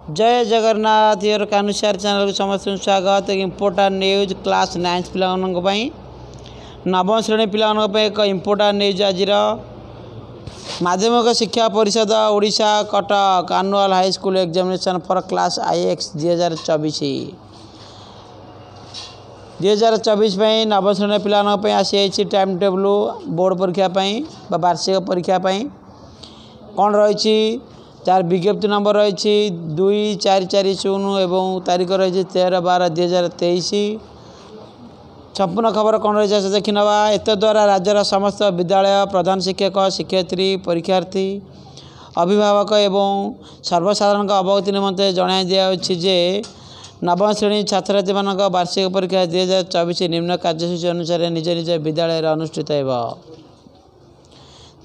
जय Jagannath your कानुसार channel को समस्त स्वागत। इम्पोर्टाट न्यूज क्लास 9 पाई नवम श्रेणी पाई एक इम्पोर्टाट न्यूज आज माध्यमिक शिक्षा परिषद Odisha Cuttack annual high school examination for class IX 2024 नवम श्रेणी पाई आसी टाइम टेबल बोर्ड परीक्षा वार्षिक परीक्षा कौन रही चार विज्ञप्ति नंबर रही 2440 एवं तारीख रही 13/12/2023। संपूर्ण खबर कौन रही है देखी नवा। एत द्वारा राज्यर समस्त विद्यालय प्रधान शिक्षक शिक्षयित्री परीक्षार्थी अभिभावक एवं सर्वसाधारण अवगति निमंते जणाई दिया जे नवम श्रेणी छात्र छात्री मान वार्षिक परीक्षा 2024 निम्न कार्यसूची अनुसार निज निज विद्यालय अनुष्ठित हो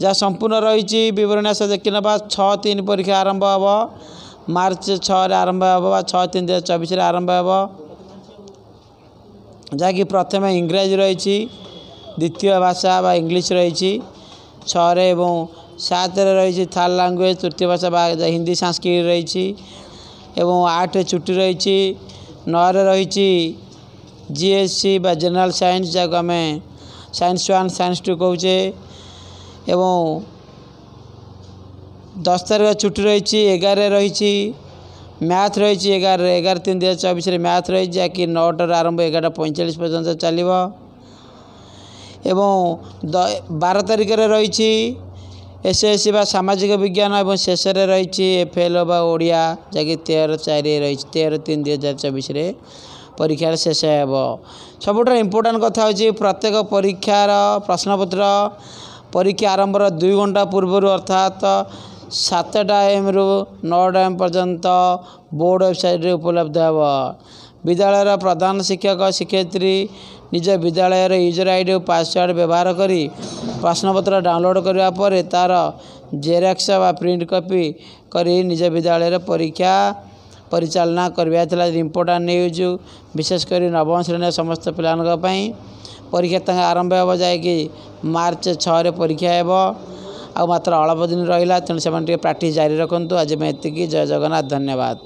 जहाँ संपूर्ण रही विवरण से देखी ना 6-3 परीक्षा आरंभ हम मार्च 6 आरंभ हम 6-3/2024 आरंभ हम जहाँकि प्रथम इंग्राजी रही द्वितीय भाषा बा इंग्लिश रही 6 एवं 7 रही थर्ड लैंग्वेज तृतीय भाषा बा हिंदी संस्कृत रही एवं 8 छुट्टी रही 9 रही GSC बा जनरल साइंस जहाँ आम साइंस 1 साइंस 2 कहे एवं 10 तारीख छुट्टी रही 11 रही मैथ रही 11/3/2024 मैथ रही जहाँकि 9 आरंभ 11:45 पर्यंत चलो एवं 12 तारीख रही SSC बा सामाजिक विज्ञान और शेष रही FL बा ओडिया जहाँकि 13/4 रही 13/3/2024 परीक्षार शेष हो। सबुठ इम्पोर्टाट कथा हो प्रत्येक परीक्षार प्रश्नपत्र परीक्षा आरंभ 2 घंटा पूर्व अर्थात 7 AM रु 9 AM पर्यंत बोर्ड वेबसाइट रे उपलब्ध है। विद्यालय प्रधान शिक्षक शिक्षयित्री निज विद्यालय यूजर ID और पासवर्ड व्यवहार करी प्रश्नपत्र डाउनलोड करने पर तार जेरक्स व प्रिंट कॉपी करी निज विद्यालय परीक्षा परिचालना करवा इम्पोर्टाट न्यूज विशेषकर नवम श्रेणी समस्त पाई परीक्षा आरंभ हो जाए मार्च 6 परीक्षा हो आ मात्र अल्प दिन रहा तेणु से प्रैक्टिस जारी रखुँ। आज मैं एतिकी जय जगन्नाथ धन्यवाद।